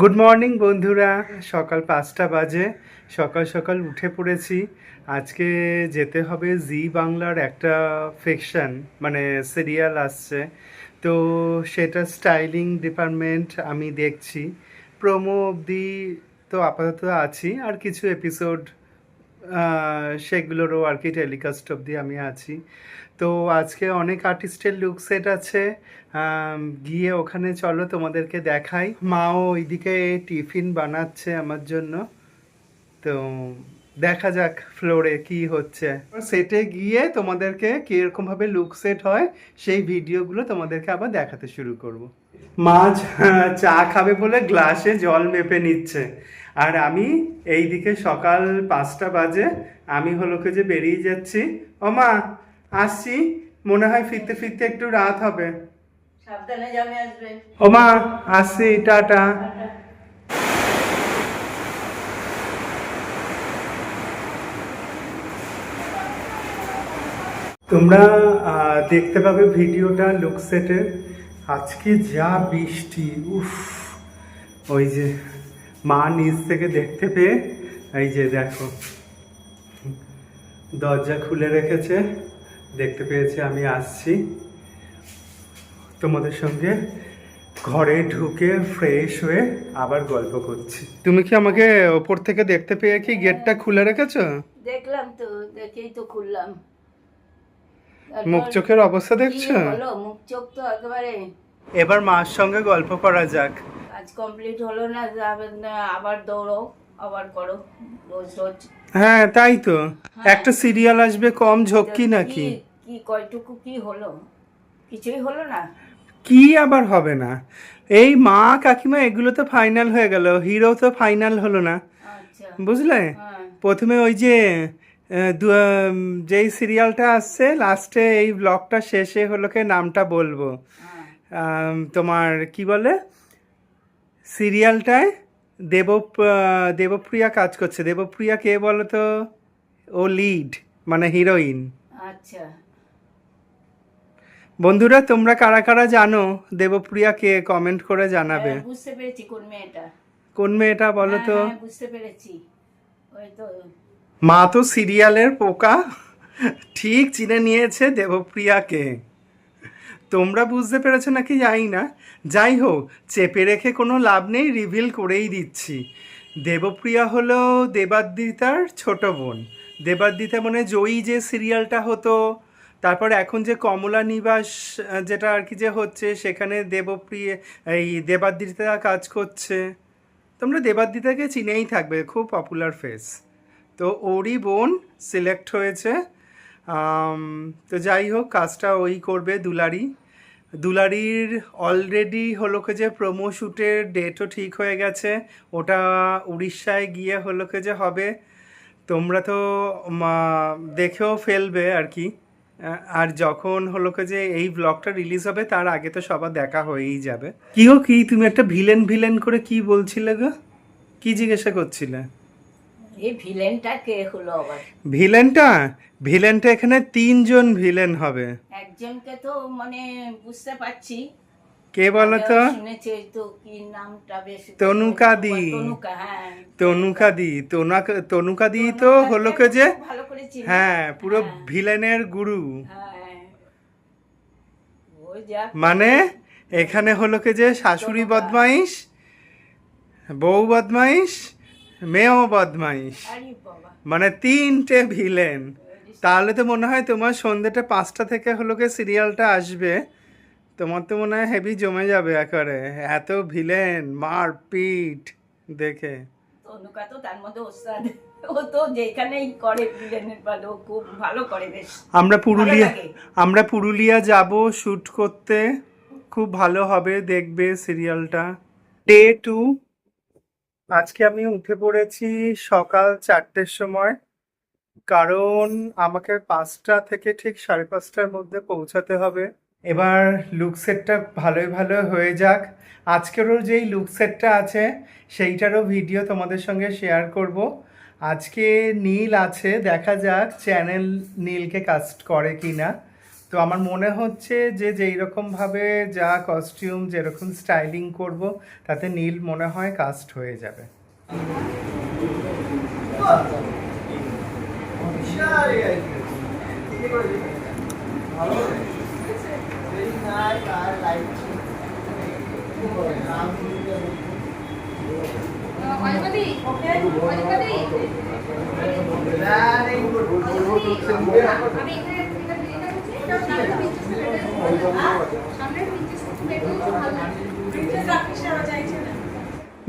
Good morning বন্ধুরা। সকাল 5টা বাজে, সকাল সকাল উঠে পড়েছি। আজকে যেতে হবে জি বাংলার একটা ফিকশন মানে সিরিয়াল আসছে, তো সেটা স্টাইলিং ডিপার্টমেন্ট আমি দেখছি। প্রোমো অবধি তো আপাতত আছি, আর কিছু এপিসোড সেগুলোরও আর কি টেলিকাস্ট অবধি আমি আছি। তো আজকে অনেক আর্টিস্টের লুক সেট আছে, গিয়ে ওখানে চলো তোমাদেরকে দেখাই। মাও ওইদিকে টিফিন বানাচ্ছে আমার জন্য, তো দেখা যাক ফ্লোরে কি হচ্ছে। সেটে গিয়ে তোমাদেরকে কীরকমভাবে লুক সেট হয় সেই ভিডিওগুলো তোমাদেরকে আবার দেখাতে শুরু করব। মা চা খাবে বলে গ্লাসে জল মেপে নিচ্ছে, আর আমি এইদিকে সকাল 5টা বাজে, আমি হলো যে বেরিয়ে যাচ্ছি। ও মা, আসছি, মনে হয় ফিরতে ফিরতে একটু রাত হবে। সাবধানে যাবে, আসবে। ও মা, আসছি, টাটা। তোমরা দেখতে পাবে ভিডিওটা লুক সেটের। আজকে যা বৃষ্টি, উফ! ওই যে মা নিচ থেকে দেখতে পেয়ে, এই যে দেখো দরজা খুলে রেখেছে, দেখতে পেয়েছে আমি আসছি। তোমাদের সঙ্গে ঘরে ঢুকে ফ্রেশ হয়ে আবার গল্প করছি। তুমি কি আমাকে ওপর থেকে দেখতে পেয়ে কি গেটটা খুলে রেখেছো? দেখলাম তো, দেখেই তো খুললাম। মুখ চোখের অবস্থা দেখছো? হলো মুখ চোখ তো একেবারে। এবার মার সঙ্গে গল্প করা যাক। কাজ কমপ্লিট হলো না, যাবে না, আবার দৌড়ো, আবার করো রোজ রোজ। হ্যাঁ তাই তো, একটা সিরিয়াল আসবে, কম ঝক্কি নাকি? কি কয়টুকু কি হলো? কিছুই হলো না। কি আবার হবে না? এই মা কাকিমা এগুলো তো ফাইনাল হয়ে গেল, হিরো তো ফাইনাল হলো না। আচ্ছা, বুঝলে? হ্যাঁ। প্রথমে ওই যে যেই সিরিয়ালটা আসছে লাস্টে, এই ব্লগটা শেষে হলো কি নামটা বলবো। হ্যাঁ। তোমার কি বলে সিরিয়ালটায় দেবপ্রিয়া কাজ করছে। দেবপ্রিয়া কে বলো তো? ও লিড, মানে হিরোইন। আচ্ছা, বন্ধুরা তোমরা কারা কারা জানো দেবপ্রিয়া কে, কমেন্ট করে জানাবে। বুঝতে পেরেছি কোন মেয়েটা। কোন মেয়েটা বলো তো? হ্যাঁ, বুঝতে পেরেছি। ওই তো। মা তো সিরিয়ালের পোকা, ঠিক চিনে নিয়েছে দেবপ্রিয়াকে। তোমরা বুঝতে পেরেছো নাকি জানি না, যাই হোক, চেপে রেখে কোনো লাভ নেই, রিভিল করেই দিচ্ছি। দেবপ্রিয়া হলো দেবাদ্রিতার ছোট বোন। দেবাদ্রিতা মানে জয়ী যে সিরিয়ালটা হতো, তারপর এখন যে কমলা নিবাস যেটা আর কি যে হচ্ছে, সেখানে দেবপ্রিয়া এই দেবাদ্রিতা কাজ করছে। তোমরা দেবাদ্রিতাকে চিনেই থাকবে, খুব পপুলার ফেস। তো ওরই বোন সিলেক্ট হয়েছে। তো যাই হোক, কাজটা ওই করবে, দুলারি। দুলারির অলরেডি হলো যে প্রোমো শ্যুটের ডেটও ঠিক হয়ে গেছে, ওটা উড়িষ্যায় গিয়ে হলো যে হবে। তোমরা তো দেখেও ফেলবে আর কি। আর যখন হলো যে এই ব্লগটা রিলিজ হবে তার আগে তো সবার দেখা হয়েই যাবে। কি গো, কি তুমি একটা ভিলেন ভিলেন করে কি বলছিলে গো? কি জিজ্ঞাসা করছিলে? এই ভিলেনটা কে হলো আবার? ভিলেনটা ভিলেনটা এখানে 3জন ভিলেন হবে। একজনকে তো মানে বুঝতে পারছি। কে বলো তো? শুনেছি, ওই তো কি নামটা বেশ, তনুকা দি। তনুকা, হ্যাঁ। তনুকা দি, তনুকা দি তো হলো যে, ভালো করে চিনি। হ্যাঁ, পুরো হ্যাঁ। ভিলেনের গুরু। হ্যাঁ, ওই যা মানে এখানে হলো যে শাশুড়ি তনুকা। বদমাইশ, বউ বদমাইশ, মেয়েও বদমাইশ, আরে বাবা। মানে 3টে ভিলেন। তাহলে তো মনে হয় তোমার সন্ধ্যেটা 5টা থেকে হলো সিরিয়ালটা আসবে, তোমার তো মনে হয় হেভি জমে যাবে একেবারে, এত ভিলেন মারপিট দেখে। তনুকা তো তার মধ্যে ওস্তাদ। ও তো যেখানেই করে ভিলেনের ভালো, খুব ভালো করে বেশ। আমরা পুরুলিয়া যাব শ্যুট করতে, খুব ভালো হবে, দেখবে সিরিয়ালটা। ডে 2। আজকে আমি উঠে পড়েছি সকাল 4টের সময়, কারণ আমাকে 5টা থেকে ঠিক 5:30টার মধ্যে পৌঁছাতে হবে। এবার লুক সেটটা ভালোই ভালো হয়ে যাক। আজকেরও যেই লুক সেটটা আছে সেইটারও ভিডিও তোমাদের সঙ্গে শেয়ার করব। আজকে নীল আছে, দেখা যাক চ্যানেল নীলকে কাস্ট করে কি না। তো আমার মনে হচ্ছে যে যেই রকমভাবে যা কস্টিউম যেরকম স্টাইলিং করব তাতে নীল মনে হয় কাস্ট হয়ে যাবে।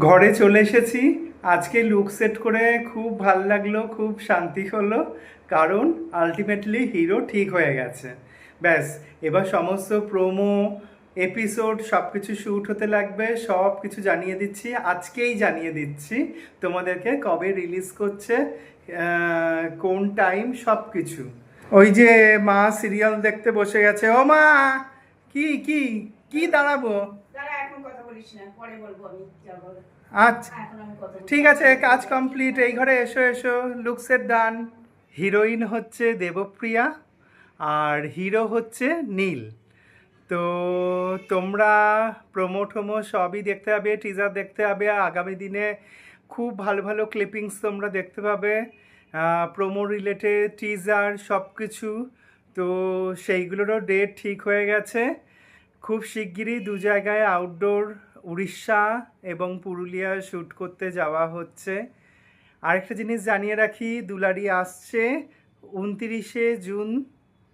ঘরে চলে এসেছি। আজকে লুক সেট করে খুব ভাল লাগলো, খুব শান্তি হলো, কারণ আলটিমেটলি হিরো ঠিক হয়ে গেছে। ব্যাস, এবার সমস্ত প্রোমো এপিসোড সব কিছু শ্যুট হতে লাগবে, সব কিছু জানিয়ে দিচ্ছি, আজকেই জানিয়ে দিচ্ছি তোমাদেরকে কবে রিলিজ করছে, কোন টাইম, সব কিছু। ওই যে মা সিরিয়াল দেখতে বসে গেছে। ও মা, কি কি কি দাঁড়াবো? তারা এখন কথা বলিস না, পরে বলবো আমি যা বলবো। আচ্ছা এখন আমি কথা বলবো। ঠিক আছে, কাজ কমপ্লিট। এই ঘরে এসো এসো, লুক সেট ডান। হিরোইন হচ্ছে দেবপ্রিয়া আর হিরো হচ্ছে নীল। তো তোমরা প্রোমো টোমো সবই দেখতে পাবে, টিজার দেখতে পাবে, আগামী দিনে খুব ভালো ভালো ক্লিপিংস তোমরা দেখতে পাবে, প্রোমো রিলেটেড টিজার সব কিছু। তো সেইগুলোরও ডেট ঠিক হয়ে গেছে। খুব শিগগিরই দু জায়গায় আউটডোর, উড়িষ্যা এবং পুরুলিয়া শ্যুট করতে যাওয়া হচ্ছে। আরেকটা জিনিস জানিয়ে রাখি, দুলারি আসছে 29শে জুন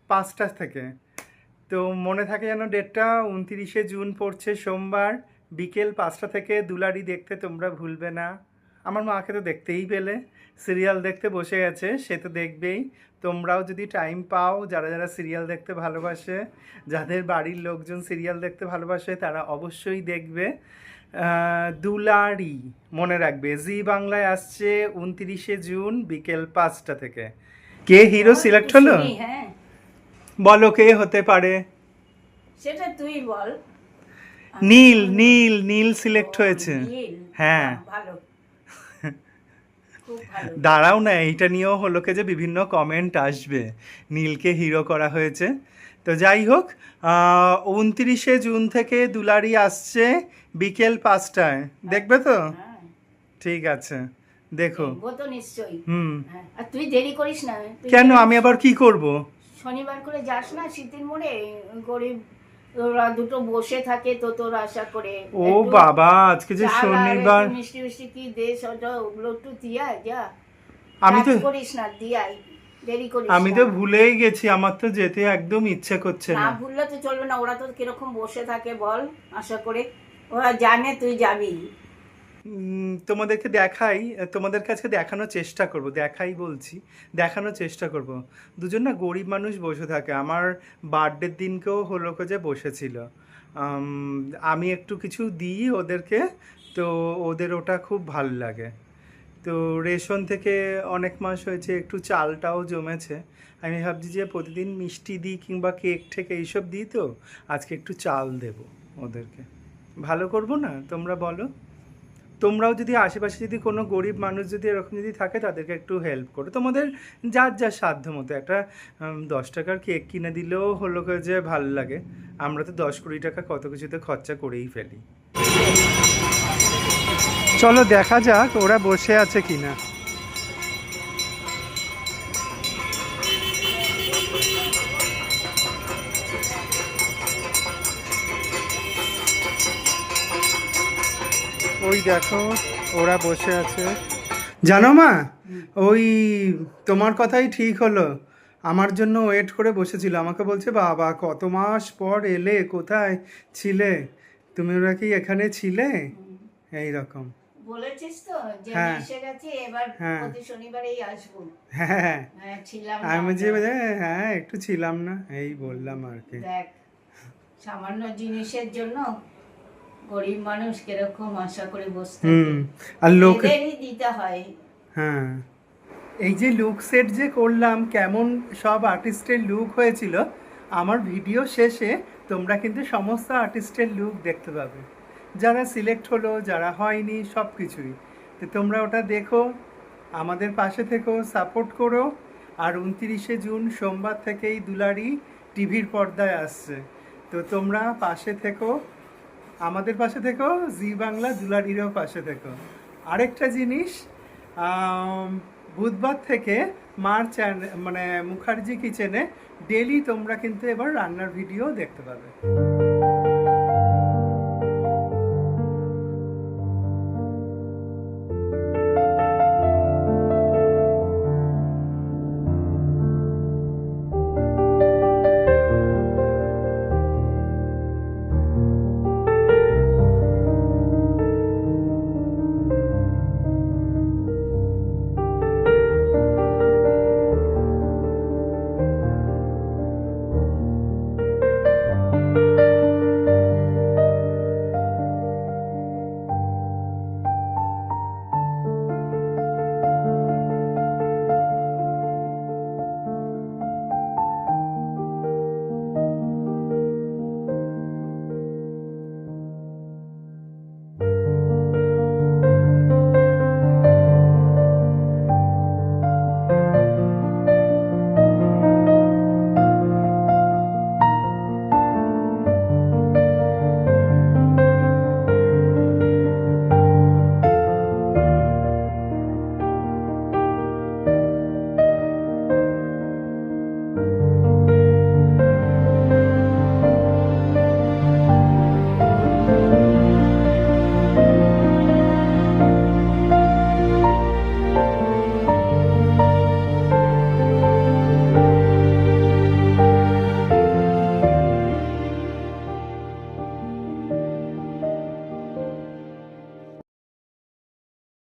5টা থেকে। তো মনে থাকে যেন ডেটটা, 29শে জুন পড়ছে সোমবার, বিকেল 5টা থেকে দুলারি দেখতে তোমরা ভুলবে না। আমার মাকে তো দেখতেই পেলে, সিরিয়াল দেখতে বসে গেছে, সে তো দেখবেই। তোমরাও যদি টাইম পাও, যারা যারা সিরিয়াল দেখতে ভালোবাসে, যাদের বাড়ির লোকজন সিরিয়াল দেখতে ভালোবাসে, তারা অবশ্যই দেখবে। দুলারি মনে রাখবে, জি বাংলায় আসছে 29শে জুন বিকেল 5টা থেকে। কে হিরো সিলেক্ট হলো? শুনি, হ্যাঁ বলো কে হতে পারে? সেটা তুই বল। নীল, নীল, নীল সিলেক্ট হয়েছে। নীল, হ্যাঁ। ভালো, খুব ভালো। দাঁড়াও না, এইটা নিয়েও হলো কে যে বিভিন্ন কমেন্ট আসবে, নীলকে হিরো করা হয়েছে। তো যাই হোক, 29শে জুন থেকে দুলারি আসছে বিকেল 5টায়, দেখবে তো? হ্যাঁ, ঠিক আছে, দেখো। দেখবো তো নিশ্চয়ই। হুম। হ্যাঁ, আর তুই দেরি করিস না। তুই কেন, আমি আবার কি করব? শনিবার করে যাস না শীতের মোড়ে, গরিব ওরা দুটো বসে থাকে তো তোর আশা করে। ও একটু বাবা, আজকে যে চাল আর শনিবার। একটু মিষ্টি মিষ্টি কি দেশ, ওটা ওগুলো একটু দিয়াই যা। আমি তো কাজ করিস না, দিয়াই, দেরি করিস আমি না। তো ভুলেই গেছি, আমার তো যেতে একদম ইচ্ছে করছে না না। ভুললে তো চলবে না, ওরা তো কিরকম বসে থাকে বল, আশা করে ওরা জানে তুই যাবি। তোমাদেরকে দেখাই, তোমাদের কাছে দেখানোর চেষ্টা করব, দেখাই বলছি, দেখানোর চেষ্টা করব। দুজন না গরিব মানুষ বসে থাকে, আমার বার্থডের দিনকেও হলো যে বসেছিল। আমি একটু কিছু দিই ওদেরকে, তো ওদের ওটা খুব ভালো লাগে। তো রেশন থেকে অনেক মাস হয়েছে, একটু চালটাও জমেছে। আমি ভাবছি যে প্রতিদিন মিষ্টি দিই কিংবা কেক ঠেক এইসব দিই, তো আজকে একটু চাল দেব ওদেরকে। ভালো করব না, তোমরা বলো? তোমরাও যদি আশেপাশে যদি কোনো গরিব মানুষ যদি এরকম যদি থাকে, তাদেরকে একটু হেল্প করো, তোমাদের যার যার সাধ্য মতো। একটা 10 টাকার কেক কিনে দিলেও হলো যে ভালো লাগে। আমরা তো 10-20 টাকা কত কিছুতে খরচা করেই ফেলি। চলো দেখা যাক ওরা বসে আছে কিনা। ওই দেখো ওরা বসে আছে। জানো মা, ওই তোমার কথাই ঠিক হলো, আমার জন্য ওয়েট করে বসেছিল। আমাকে বলছে, বাবা কত মাস পর এলে, কোথায় ছিলে তুমি, ওরা কি এখানে ছিলে, এই রকম বলেছিস তো যে হ্যাঁ। এসে গেছে, এবার হ্যাঁ। প্রতি শনিবারেই আসবো। হ্যাঁ, হ্যাঁ ছিলাম না আমি যে আমরা। হ্যাঁ একটু ছিলাম না, এই বললাম আর কি। দেখ, সামান্য জিনিসের জন্য গরিব মানুষ কিরকম আশা করে বসতে আর লোক, এদেরই দিতে হয়। হ্যাঁ, এই যে লুক সেট যে করলাম, কেমন সব আর্টিস্টের লুক হয়েছিল, আমার ভিডিও শেষে তোমরা কিন্তু সমস্ত আর্টিস্টের লুক দেখতে পাবে, যারা সিলেক্ট হলো, যারা হয়নি, সব কিছুই। তো তোমরা ওটা দেখো, আমাদের পাশে থেকো, সাপোর্ট করো। আর 29শে জুন সোমবার থেকেই দুলারি টিভির পর্দায় আসছে। তো তোমরা পাশে থেকো, আমাদের পাশে থেকো, জি বাংলা দুলারিরও পাশে থেকো। আরেকটা জিনিস, বুধবার থেকে মার চ্যানেল মানে মুখার্জি কিচেনে ডেলি তোমরা কিন্তু এবার রান্নার ভিডিও দেখতে পাবে।